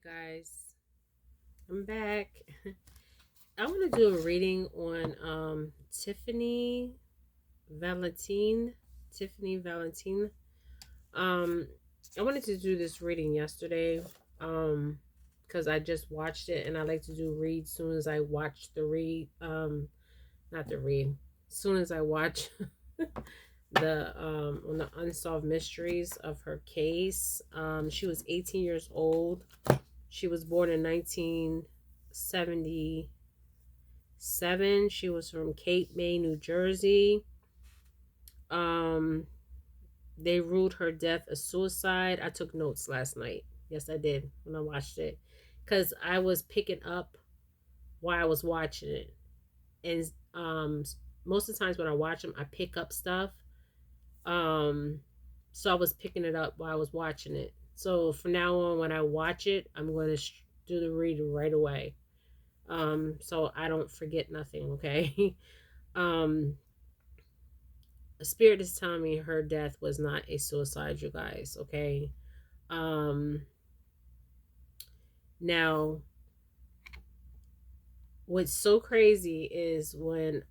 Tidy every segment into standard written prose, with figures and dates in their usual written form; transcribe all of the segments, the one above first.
guys. I'm back. I want to do a reading on Tiffany Valentine. Tiffany Valentine. Um I wanted to do this reading yesterday because I just watched it and I like to do reads soon as I watch the read not the read. Soon as I watch the on the unsolved mysteries of her case. She was 18 years old. She was born in 1977. She was from Cape May, New Jersey. Um, they ruled her death a suicide. I took notes last night. Yes, I did when I watched it, because I was picking up while I was watching it, and most of the times when I watch them, I pick up stuff. Um, so I was picking it up while I was watching it. So from now on, when I watch it, I'm going to do the read right away. So I don't forget nothing, okay? um Spirit is telling me her death was not a suicide, you guys, okay? um Now, what's so crazy is when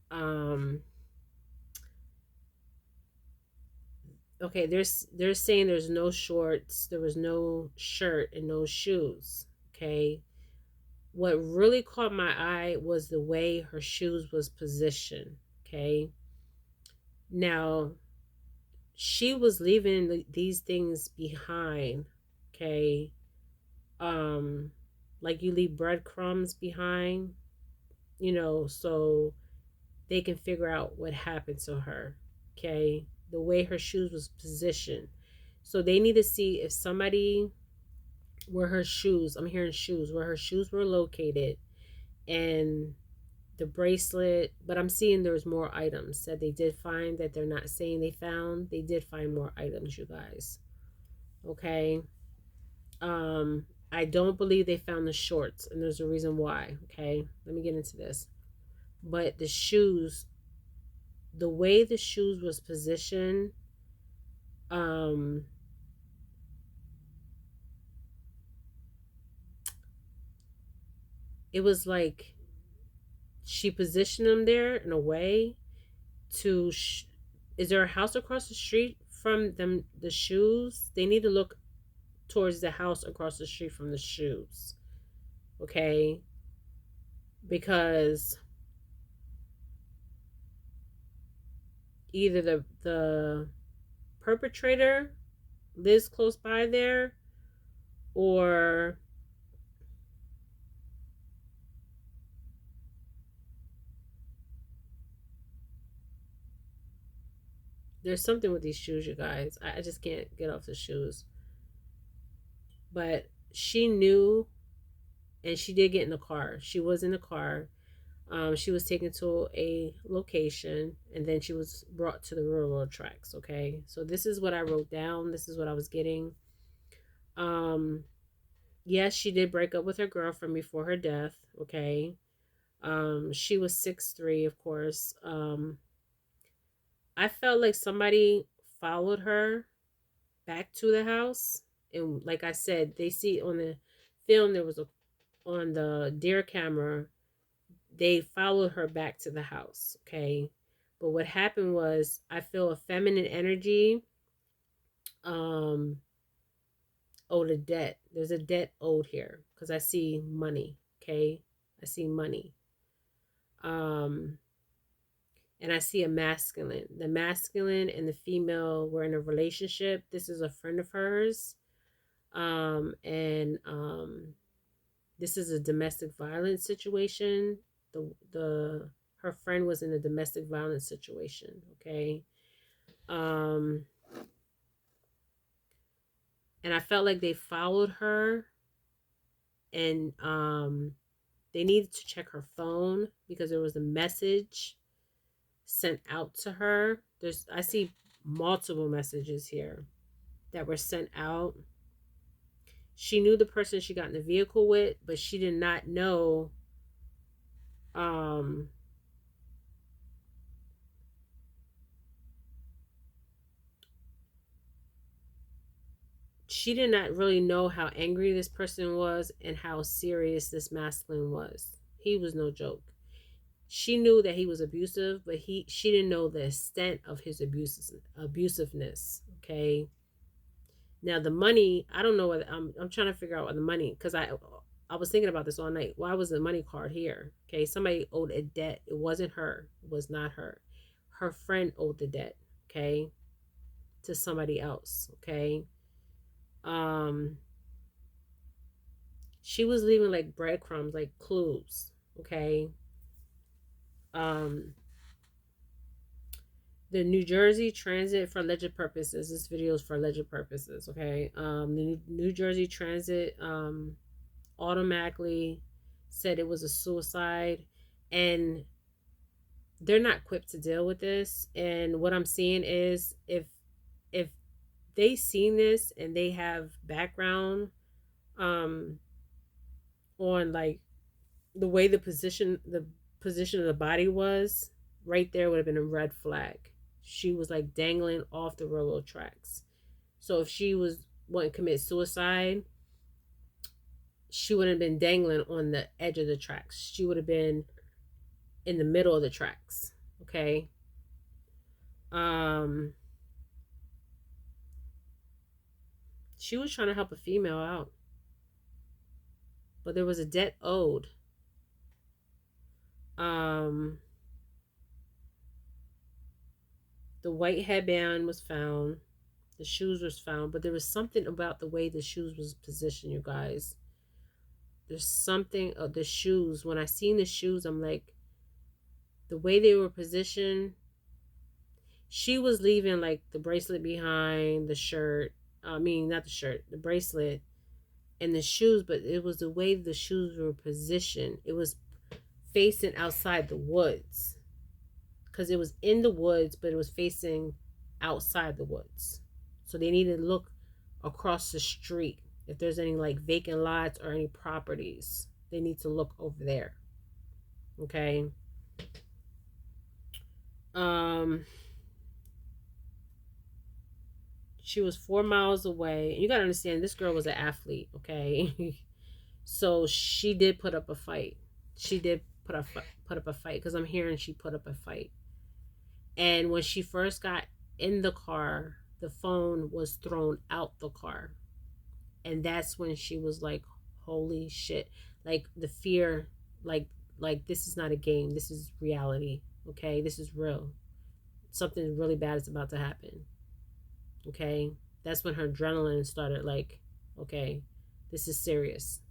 okay, they're saying there's no shorts, there was no shirt and no shoes, okay? What really caught my eye was the way her shoes was positioned, okay? Now, she was leaving these things behind, okay? um like you leave breadcrumbs behind, so they can figure out what happened to her, okay? The way her shoes was positioned, so they need to see if somebody, where her shoes, I'm hearing shoes, where her shoes were located, and the bracelet. But I'm seeing there's more items that they did find, that they're not saying they found. They did find more items, you guys, okay? I don't believe they found the shorts, and there's a reason why, okay? Let me get into this. But the shoes, the way the shoes was positioned, um, it was like she positioned them there in a way to is there a house across the street from them, the shoes? They need to look towards the house across the street from the shoes, okay? Because either the perpetrator lives close by there, or there's something with these shoes, you guys. I just can't get off the shoes. But she knew, and she did get in the car. She was in the car. She was taken to a location, and then she was brought to the railroad tracks, okay? So this is what I wrote down. This is what I was getting. Um, yes, she did break up with her girlfriend before her death, okay? She was 6'3", of course. I felt like somebody followed her back to the house, and like I said, they see on the film, there was a, on the deer camera, they followed her back to the house, okay? But what happened was, I feel a feminine energy. um Owed a debt. There's a debt owed here, because I see money, okay? I see money. um and I see a masculine. The masculine and the female were in a relationship. This is a friend of hers. And This is a domestic violence situation. The Her friend was in a domestic violence situation, okay? Um and I felt like they followed her, and they needed to check her phone because there was a message sent out to her. I see multiple messages here that were sent out. She knew the person she got in the vehicle with, but she did not know, um she did not really know how angry this person was and how serious this masculine was. He was no joke. She knew that he was abusive, but she didn't know the extent of his abusiveness. Okay. Now the money, I don't know what I'm trying to figure out what the money, because I was thinking about this all night. Why was the money card here? Okay, somebody owed a debt. It wasn't her. It was not her. Her friend owed the debt. Okay, to somebody else. Okay. Um, she was leaving like breadcrumbs, like clues. Okay. Um, the New Jersey Transit for alleged purposes. This video is for alleged purposes. Okay. The New Jersey Transit automatically said it was a suicide, and they're not equipped to deal with this. And what I'm seeing is, if they seen this and they have background um on like the way the position of the body was, right there would have been a red flag. She was like dangling off the railroad tracks. So if she was wanting to commit suicide, she wouldn't have been dangling on the edge of the tracks. She would have been in the middle of the tracks. Okay. Um she was trying to help a female out, but there was a debt owed. Um the white headband was found, the shoes was found, but there was something about the way the shoes was positioned, you guys. There's something of the shoes. When I seen the shoes, I'm like, the way they were positioned, she was leaving like the bracelet behind, the shirt. I mean, not the shirt, the bracelet and the shoes, but it was the way the shoes were positioned. It was facing outside the woods, because it was in the woods, but it was facing outside the woods. So they needed to look across the street. If there's any like vacant lots or any properties, they need to look over there. Okay. Um, she was 4 miles away. You gotta understand, this girl was an athlete. Okay, so she did put up a fight. She did put up a fight, because I'm hearing she put up a fight. And when she first got in the car, the phone was thrown out the car. And that's when she was like, holy shit. Like the fear, like like this is not a game. This is reality. Okay? This is real. Something really bad is about to happen. Okay? That's when her adrenaline started like, okay, this is serious.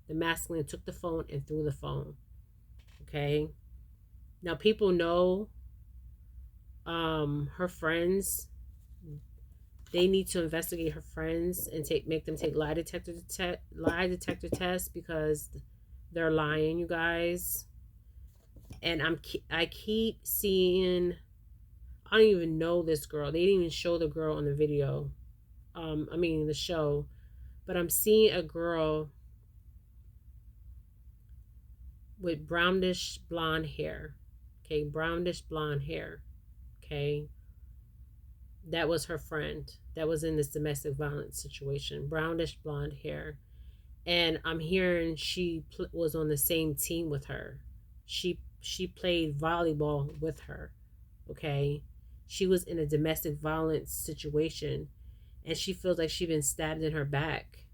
The masculine took the phone and threw the phone. Okay? Now people know her friends, they need to investigate her friends and make them take lie detector tests, because they're lying, you guys. And I keep seeing, I don't even know this girl. They didn't even show the girl on the video. I mean the show, but I'm seeing a girl with brownish blonde hair. Okay, brownish blonde hair. Okay, that was her friend that was in this domestic violence situation. Brownish blonde hair. And I'm hearing she was on the same team with her. She played volleyball with her. Okay, she was in a domestic violence situation, and she feels like she's been stabbed in her back.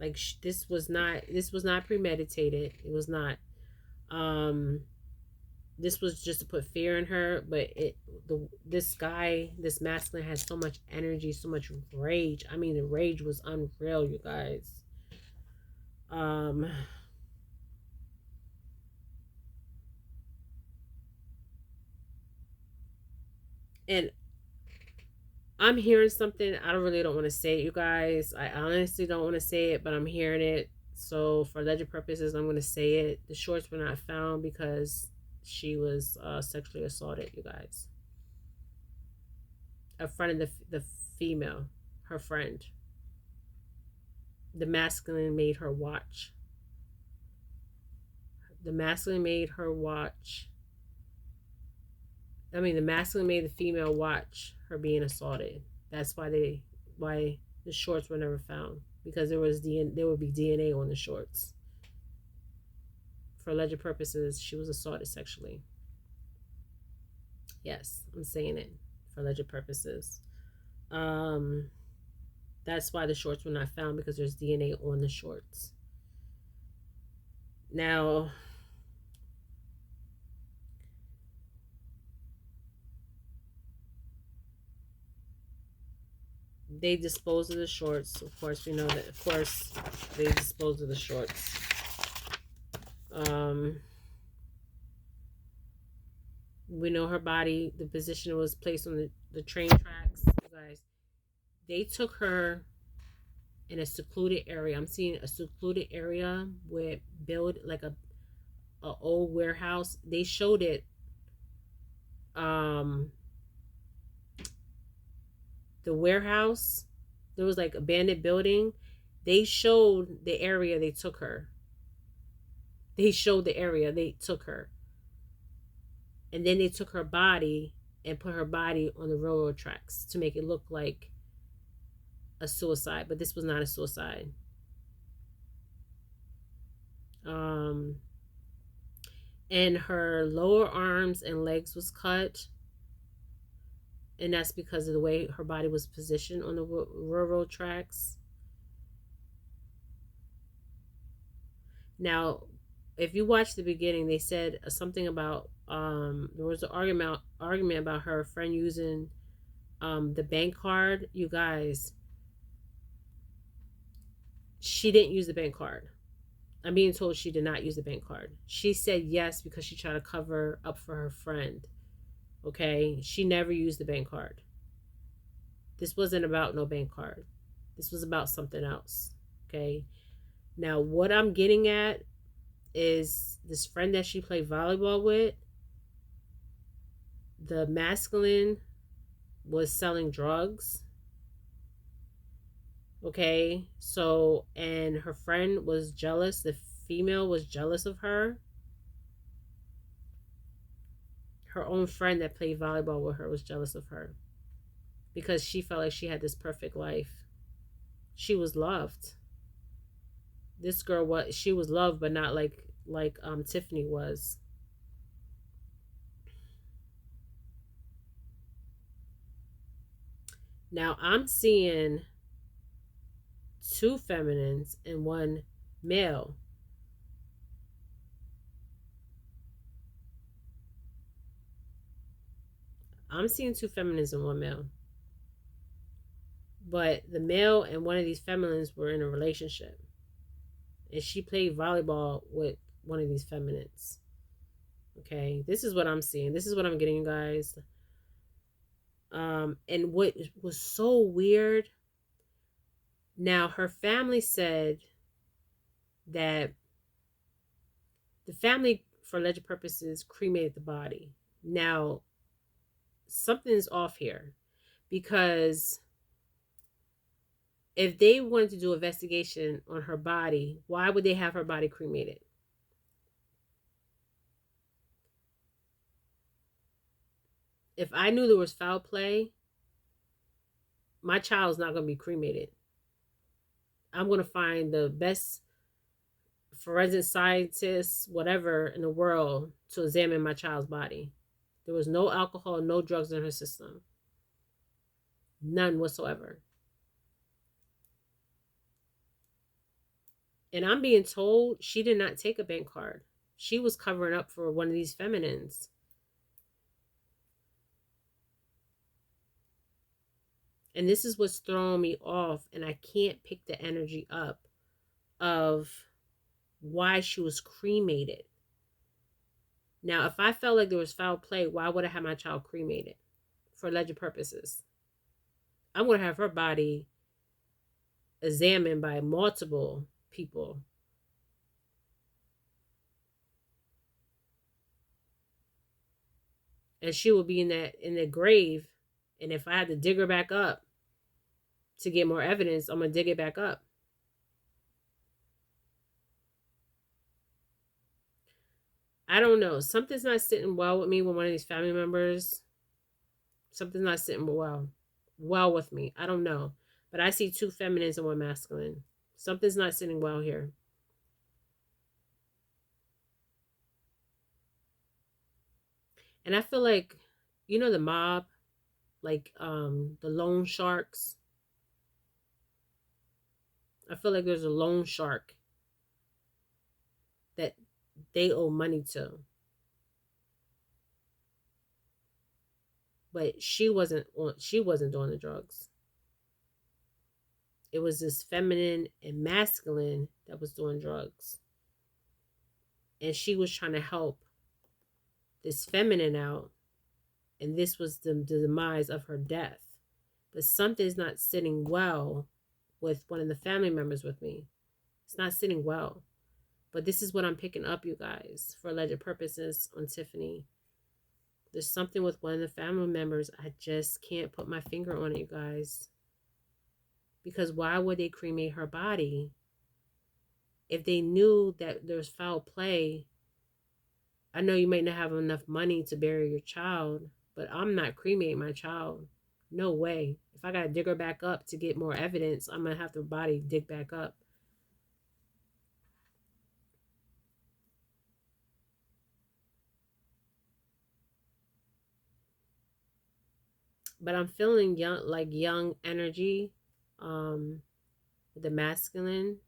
Like this was not premeditated. It was not. Um, this was just to put fear in her. But this masculine has so much energy, so much rage. I mean, the rage was unreal, you guys. Um, and I'm hearing something. I don't want to say it, you guys. I honestly don't want to say it, but I'm hearing it. So for alleged purposes, I'm going to say it. The shorts were not found because she was sexually assaulted, you guys. A friend of the female, her friend. The masculine made her watch. The masculine made her watch. I mean, the masculine made the female watch her being assaulted. That's why the shorts were never found, because there would be DNA on the shorts. For alleged purposes, she was assaulted sexually. Yes, I'm saying it, for alleged purposes. Um, that's why the shorts were not found, because there's DNA on the shorts. Now, they disposed of the shorts. Of course, we know that. Of course, they disposed of the shorts. Um, we know her body, the position it was placed on the train tracks. You guys, they took her in a secluded area. I'm seeing a secluded area with build like a old warehouse. They showed it. Um, the warehouse. There was like abandoned building. They showed the area they took her. They showed the area they took her. And then they took her body and put her body on the railroad tracks to make it look like a suicide, but this was not a suicide. Um, and her lower arms and legs was cut, and that's because of the way her body was positioned on the railroad tracks. Now, if you watch the beginning, they said something about there was an argument about her friend using the bank card. You guys, she didn't use the bank card. I'm being told she did not use the bank card. She said yes because she tried to cover up for her friend. Okay, she never used the bank card. This wasn't about no bank card. This was about something else. Okay, now what I'm getting at is this friend that she played volleyball with. The masculine was selling drugs. Okay, so, and her friend was jealous. The female was jealous of her. Her own friend that played volleyball with her was jealous of her because she felt like she had this perfect life. She was loved. This girl she was loved, but not like Tiffany was. Now I'm seeing two feminines and one male. I'm seeing two feminines and one male. But the male and one of these feminines were in a relationship. And she played volleyball with one of these feminines. Okay, this is what I'm seeing. This is what I'm getting, guys. And what was so weird, now her family said that the family, for alleged purposes, cremated the body. Now, something's off here, because if they wanted to do an investigation on her body, why would they have her body cremated? If I knew there was foul play, my child's not going to be cremated. I'm going to find the best forensic scientists, whatever, in the world to examine my child's body. There was no alcohol, no drugs in her system. None whatsoever. And I'm being told she did not take a bank card. She was covering up for one of these feminines. And this is what's throwing me off, and I can't pick the energy up of why she was cremated. Now, if I felt like there was foul play, why would I have my child cremated? For alleged purposes. I'm going to have her body examined by multiple people. And she will be in the grave. And if I had to dig her back up to get more evidence, I'm going to dig it back up. I don't know. Something's not sitting well with me with one of these family members. Something's not sitting well with me. I don't know. But I see two feminines and one masculine. Something's not sitting well here. And I feel like, you know, the mob, like the loan sharks. I feel like there's a loan shark that they owe money to. But she wasn't doing the drugs. It was this feminine and masculine that was doing drugs. And she was trying to help this feminine out, and this was the demise of her death. But something's not sitting well with one of the family members with me. It's not sitting well. But this is what I'm picking up, you guys, for alleged purposes on Tiffany. There's something with one of the family members. I just can't put my finger on it, you guys. Because why would they cremate her body? If they knew that there's foul play, I know you might not have enough money to bury your child, but I'm not cremating my child. No way. If I gotta dig her back up to get more evidence, I'm gonna have the body dig back up. But I'm feeling young, like young energy, um, the masculine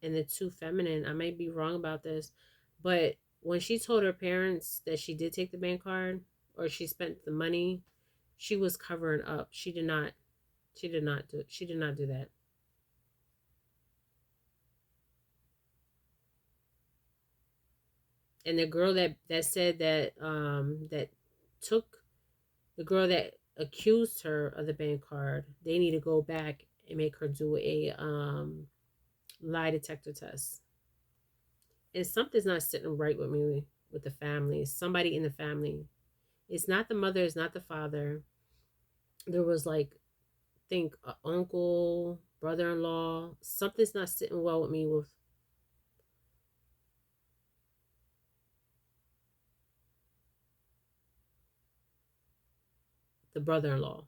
and the two feminine. I might be wrong about this, but when she told her parents that she did take the bank card or she spent the money, she was covering up. She did not. She did not do. She did not do that. And the girl that said that that took the girl that accused her of the bank card, they need to go back and make her do a lie detector test. And something's not sitting right with me with the family. Somebody in the family. It's not the mother, it's not the father. There was like, think a uncle, brother-in-law. Something's not sitting well with me with the brother-in-law.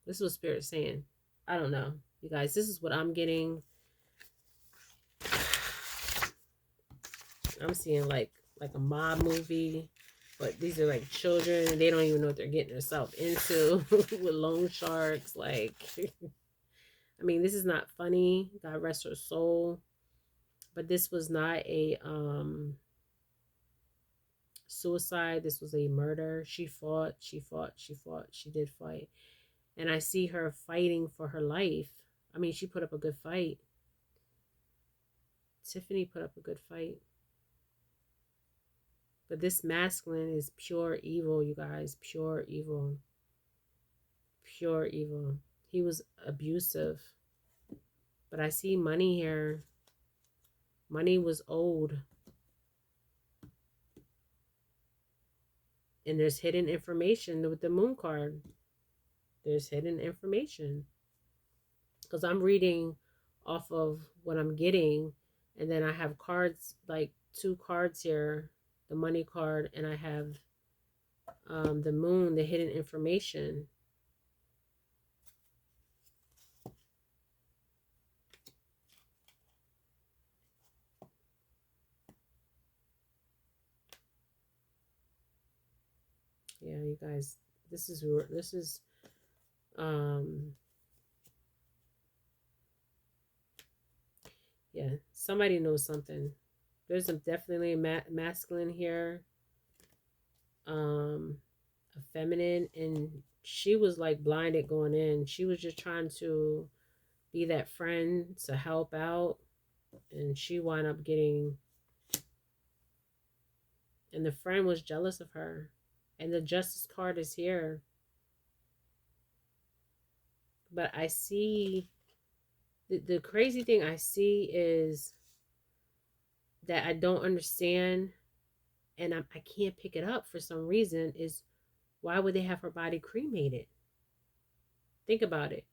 This is what Spirit's saying. I don't know. You guys, this is what I'm getting. I'm seeing like a mob movie, but these are like children and they don't even know what they're getting themselves into with loan sharks. Like, I mean, this is not funny. God rest her soul. But this was not a suicide. This was a murder. She fought, she fought, she fought. She did fight. And I see her fighting for her life. I mean, she put up a good fight. Tiffany put up a good fight. But this masculine is pure evil, you guys. Pure evil. Pure evil. He was abusive. But I see money here. Money was owed. And there's hidden information with the moon card. There's hidden information. Because I'm reading off of what I'm getting. And then I have cards, like two cards here. The money card. And I have the moon, the hidden information. Yeah, you guys, this is um yeah, somebody knows something. There's definitely a masculine here, um a feminine, and she was like blinded going in. She was just trying to be that friend to help out, and she wound up getting, and the friend was jealous of her. And the justice card is here. But I see the crazy thing I see is that I don't understand, and I can't pick it up for some reason, is why would they have her body cremated? Think about it.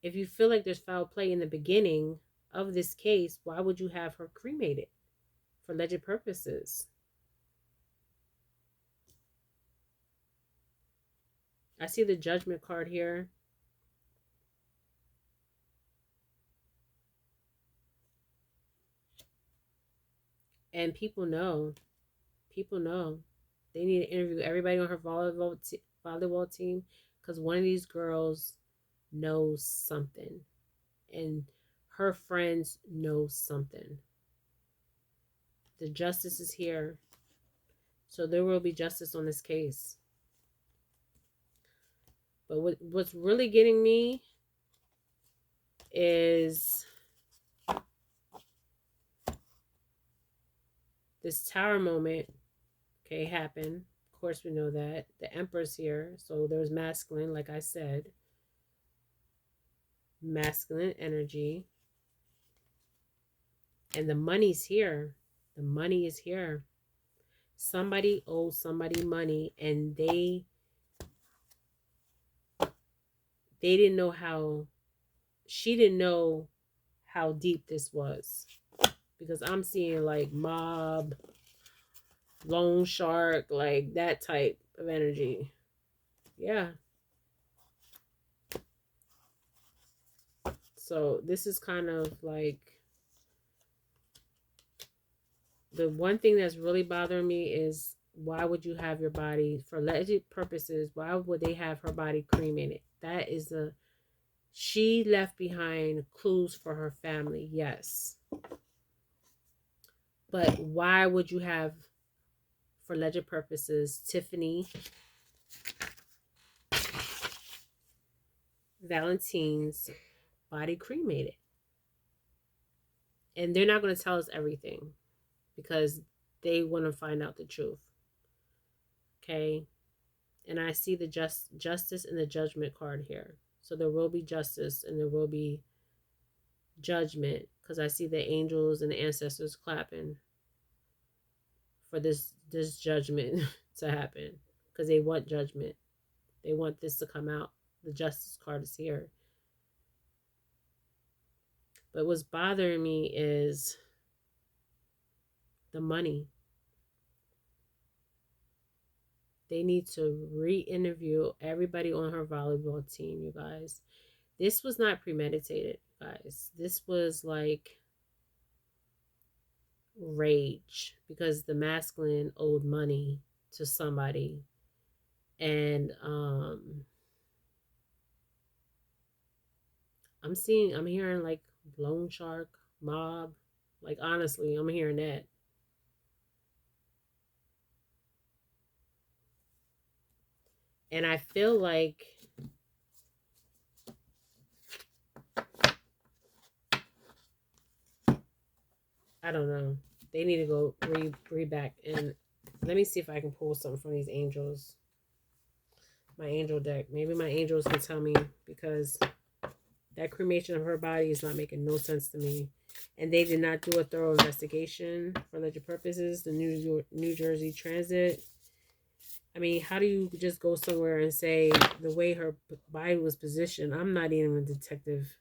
If you feel like there's foul play in the beginning of this case, why would you have her cremated for alleged purposes? I see the Judgment card here. And people know. People know. They need to interview everybody on her volleyball team because one of these girls knows something. And her friends know something. The justice is here. So there will be justice on this case. But what's really getting me is this tower moment, okay, happened. Of course, we know that. The Emperor's here. So there's masculine, like I said. Masculine energy. And the money's here. The money is here. Somebody owes somebody money, and they didn't know how. She didn't know how deep this was, because I'm seeing like mob, loan shark, like that type of energy. Yeah. So this is kind of like the one thing that's really bothering me is, why would you have your body for alleged purposes? Why would they have her body cremated? That is a She left behind clues for her family, yes. But why would you have, for alleged purposes, Tiffany Valentine's body cremated? And they're not going to tell us everything because they want to find out the truth. Okay? And I see the justice and the judgment card here. So there will be justice and there will be judgment, because I see the angels and the ancestors clapping for this judgment to happen, because they want judgment. They want this to come out. The justice card is here. But what's bothering me is the money. They need to re-interview everybody on her volleyball team, you guys. This was not premeditated, guys. This was like rage, because the masculine owed money to somebody. And I'm hearing like loan shark, mob. Like, honestly, I'm hearing that. And I feel like I don't know. They need to go read back, and let me see if I can pull something from these angels. My angel deck. Maybe my angels can tell me, because that cremation of her body is not making no sense to me. And they did not do a thorough investigation for alleged purposes. The New Jersey Transit. I mean, how do you just go somewhere and say the way her body was positioned? I'm not even a detective,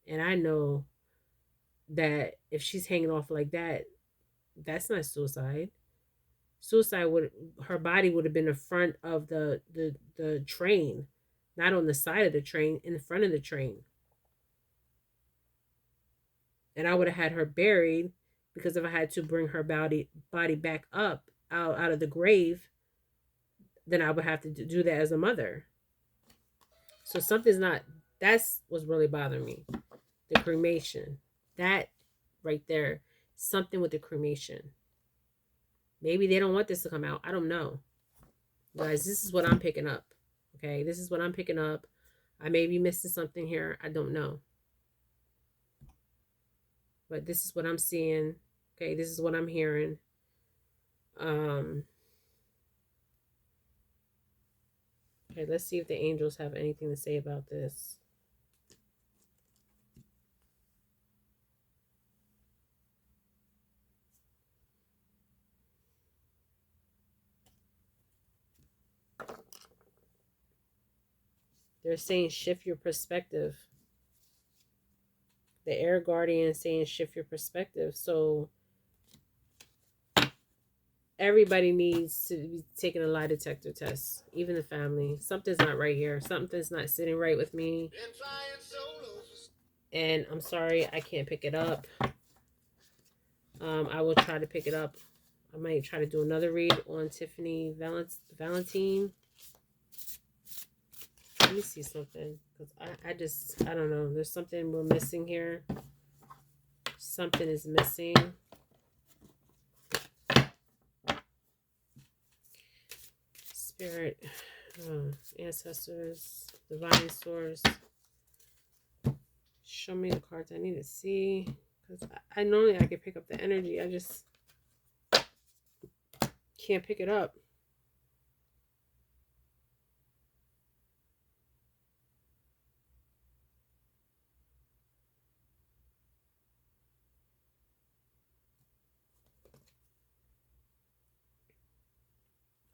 and I know that if she's hanging off like that, that's not suicide. Suicide would Her body would have been in front of the train, not on the side of the train, in front of the train. And I would have had her buried, because if I had to bring her body back up out of the grave, then I would have to do that as a mother. So something's not. That's what's really bothering me. The cremation. That right there. Something with the cremation. Maybe they don't want this to come out. I don't know. Guys, this is what I'm picking up. Okay, this is what I'm picking up. I may be missing something here. I don't know. But this is what I'm seeing. Okay, this is what I'm hearing. Okay, let's see if the angels have anything to say about this. They're saying shift your perspective. The air guardian is saying shift your perspective. So Everybody needs to be taking a lie detector test, even the family. Something's not right here. Something's not sitting right with me. And I'm sorry, I can't pick it up. I will try to pick it up. I might try to do another read on Tiffany Vallante. Let me see something. Because I don't know. There's something we're missing here. Something is missing. Spirit, ancestors, divine source. Show me the cards I need to see. Because I normally I can pick up the energy. I just can't pick it up.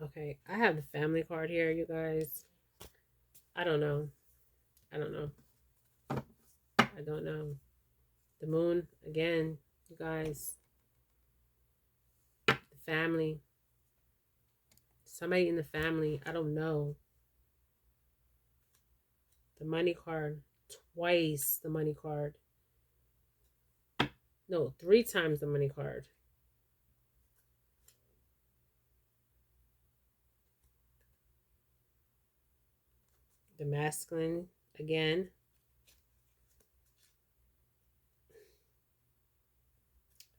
Okay, I have the family card here, you guys. I don't know. I don't know. I don't know. The moon, again, you guys. The family. Somebody in the family. I don't know. The money card. Twice the money card. No, 3 times the money card. The masculine, again.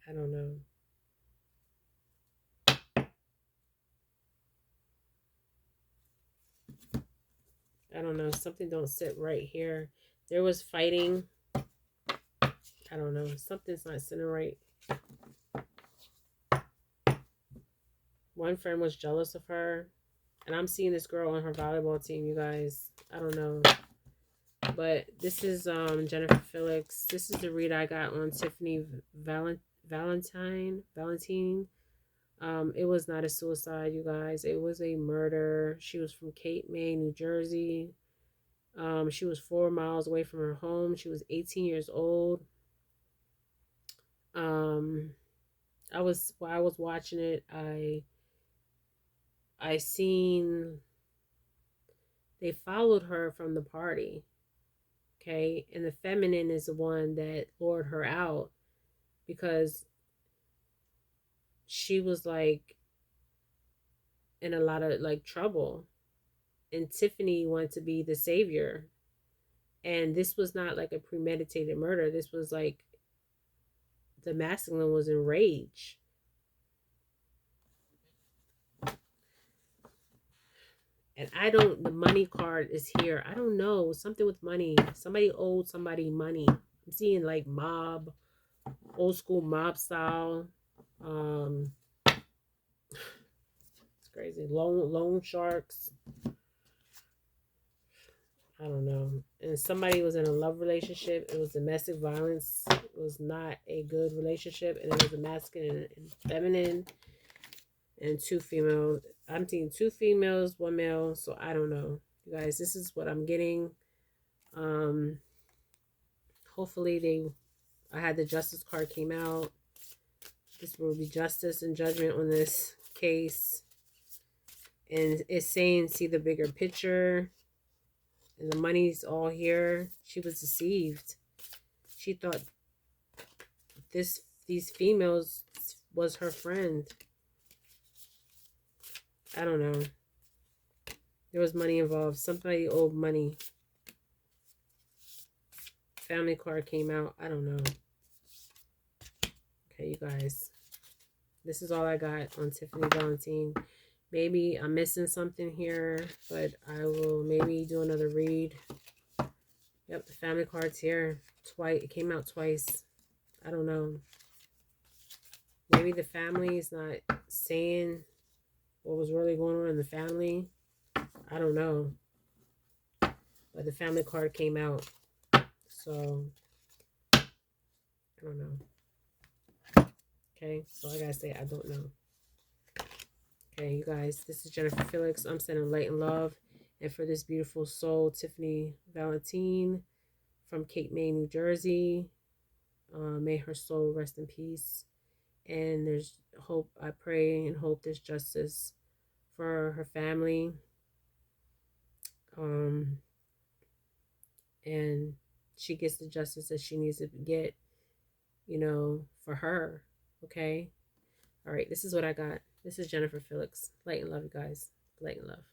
I don't know. I don't know. Something don't sit right here. There was fighting. I don't know. Something's not sitting right. One friend was jealous of her. And I'm seeing this girl on her volleyball team, you guys. I don't know. But this is Jennifer Felix. This is the read I got on Tiffany Vallante. It was not a suicide, you guys. It was a murder. She was from Cape May, New Jersey. She was 4 miles away from her home. She was 18 years old. While I was watching it, I seen they followed her from the party. Okay, and the feminine is the one that lured her out because she was like in a lot of like trouble, and Tiffany wanted to be the savior. And this was not like a premeditated murder. This was like the masculine was in rage. And the money card is here. I don't know. Something with money. Somebody owed somebody money. I'm seeing like mob, old school mob style. It's crazy. Loan sharks. I don't know. And somebody was in a love relationship. It was domestic violence. It was not a good relationship. And it was a masculine and feminine. And 2 females. I'm seeing 2 females, 1 male. So I don't know. You guys, this is what I'm getting. Hopefully I had the justice card came out. This will be justice and judgment on this case. And it's saying see the bigger picture. And the money's all here. She was deceived. She thought these females was her friend. I don't know. There was money involved. Somebody owed money. Family card came out. I don't know. Okay, you guys. This is all I got on Tiffany Vallante. Maybe I'm missing something here, but I will maybe do another read. Yep, the family card's here. Twice. It came out twice. I don't know. Maybe the family is not saying what was really going on in the family. I don't know. But the family card came out. So, I don't know. Okay, so I gotta say, I don't know. Okay, you guys, this is Jennifer Felix. I'm sending light and love. And for this beautiful soul, Tiffany Vallante from Cape May, New Jersey. May her soul rest in peace. And there's hope. I pray and hope there's justice for her family. Um, and she gets the justice that she needs to get, for her. Okay. All right. This is what I got. This is Jennifer Felix. Light and love, you guys. Light and love.